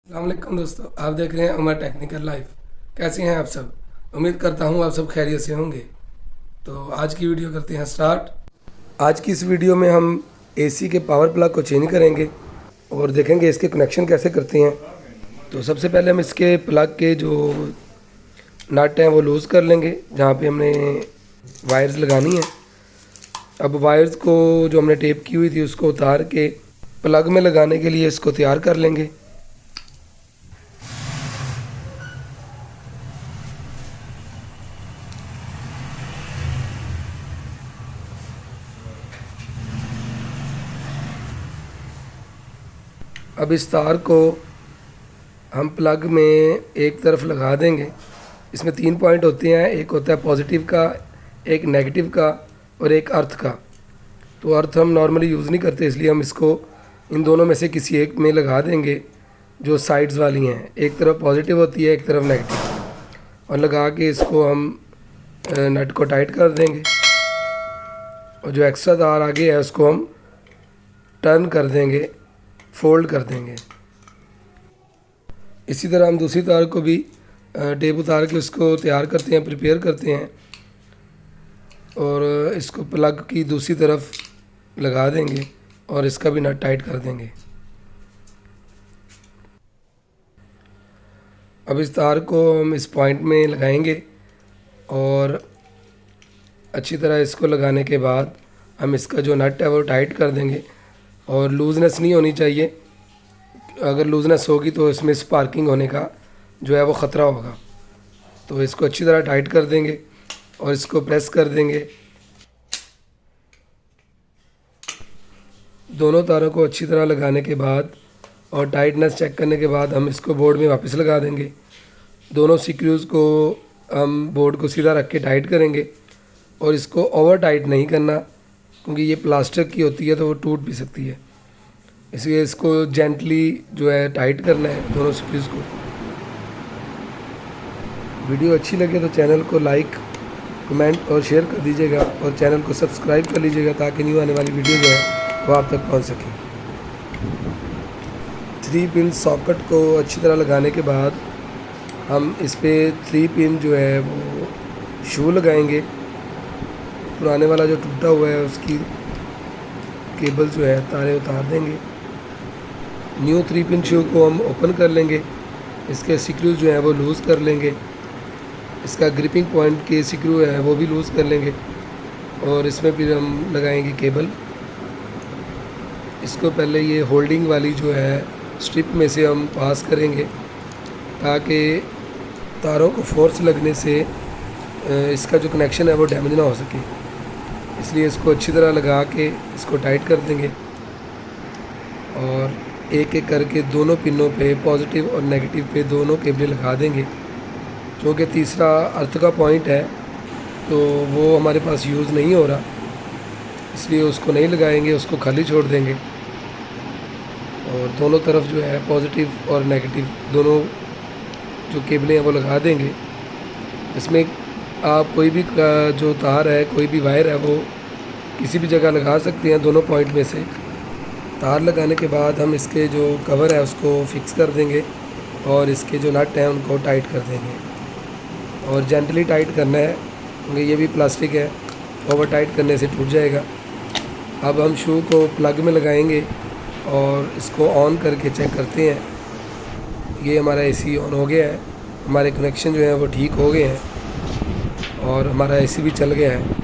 अस्सलाम वालेकुम दोस्तों, आप देख रहे हैं उमर टेक्निकल लाइफ। कैसे हैं आप सब? उम्मीद करता हूं आप सब खैरियत से होंगे। तो आज की वीडियो करते हैं स्टार्ट। आज की इस वीडियो में हम एसी के पावर प्लग को चेंज करेंगे और देखेंगे इसके कनेक्शन कैसे करते हैं। तो सबसे पहले हम इसके प्लग के जो नट हैं वो लूज़ कर लेंगे जहाँ पे हमने वायर्स लगानी है। अब वायर्स को जो हमने टेप की हुई थी उसको उतार के प्लग में लगाने के लिए इसको तैयार कर लेंगे। अब इस तार को हम प्लग में एक तरफ लगा देंगे। इसमें 3 पॉइंट होते हैं, एक होता है पॉजिटिव का, एक नेगेटिव का और एक अर्थ का। तो अर्थ हम नॉर्मली यूज़ नहीं करते, इसलिए हम इसको इन दोनों में से किसी एक में लगा देंगे जो साइड्स वाली हैं। एक तरफ पॉजिटिव होती है, एक तरफ नेगेटिव, और लगा के इसको हम नट को टाइट कर देंगे। और जो एक्स्ट्रा तार आगे है उसको हम टर्न कर देंगे, फोल्ड कर देंगे। इसी तरह हम दूसरी तार को भी टेप उतार के उसको तैयार करते हैं, प्रिपेयर करते हैं और इसको प्लग की दूसरी तरफ लगा देंगे और इसका भी नट टाइट कर देंगे। अब इस तार को हम इस पॉइंट में लगाएंगे और अच्छी तरह इसको लगाने के बाद हम इसका जो नट है वो टाइट कर देंगे। और लूजनेस नहीं होनी चाहिए, अगर लूजनेस होगी तो इसमें स्पार्किंग होने का जो है वो ख़तरा होगा। तो इसको अच्छी तरह टाइट कर देंगे और इसको प्रेस कर देंगे। दोनों तारों को अच्छी तरह लगाने के बाद और टाइटनेस चेक करने के बाद हम इसको बोर्ड में वापस लगा देंगे। दोनों स्क्रूज़ को हम बोर्ड को सीधा रख के टाइट करेंगे और इसको ओवर टाइट नहीं करना, क्योंकि ये प्लास्टिक की होती है तो वो टूट भी सकती है। इसलिए इसको जेंटली जो है टाइट करना है दोनों स्क्रूज़ को। वीडियो अच्छी लगे तो चैनल को लाइक, कमेंट और शेयर कर दीजिएगा और चैनल को सब्सक्राइब कर लीजिएगा ताकि न्यू आने वाली वीडियो जो है वो आप तक पहुंच सके। 3 पिन सॉकेट को अच्छी तरह लगाने के बाद हम इस पर 3 पिन जो है वो शू लगाएंगे। पुराने वाला जो टूटा हुआ है उसकी केबल जो है तारे उतार देंगे। न्यू 3 पिन शू को हम ओपन कर लेंगे। इसके स्क्रू जो है वो लूज़ कर लेंगे। इसका ग्रिपिंग पॉइंट के स्क्रू है वो भी लूज़ कर लेंगे और इसमें फिर हम लगाएंगे केबल। इसको पहले ये होल्डिंग वाली जो है स्ट्रिप में से हम पास करेंगे ताकि तारों को फोर्स लगने से इसका जो कनेक्शन है वो डैमेज ना हो सके। इसलिए इसको अच्छी तरह लगा के इसको टाइट कर देंगे और एक एक करके दोनों पिनों पे, पॉजिटिव और नेगेटिव पे दोनों केबलें लगा देंगे। क्योंकि तीसरा अर्थ का पॉइंट है तो वो हमारे पास यूज़ नहीं हो रहा, इसलिए उसको नहीं लगाएंगे, उसको खाली छोड़ देंगे। और दोनों तरफ जो है पॉजिटिव और नेगेटिव दोनों जो केबलें हैं वो लगा देंगे। इसमें आप कोई भी जो तार है, कोई भी वायर है वो किसी भी जगह लगा सकते हैं दोनों पॉइंट में से। तार लगाने के बाद हम इसके जो कवर है उसको फिक्स कर देंगे और इसके जो नट हैं उनको टाइट कर देंगे और जेंटली टाइट करना है, क्योंकि ये भी प्लास्टिक है, ओवर टाइट करने से टूट जाएगा। अब हम शू को प्लग में लगाएंगे और इसको ऑन करके चेक करते हैं। ये हमारा एसी ऑन हो गया है, हमारे कनेक्शन जो है वो ठीक हो गए हैं और हमारा एसी भी चल गया है।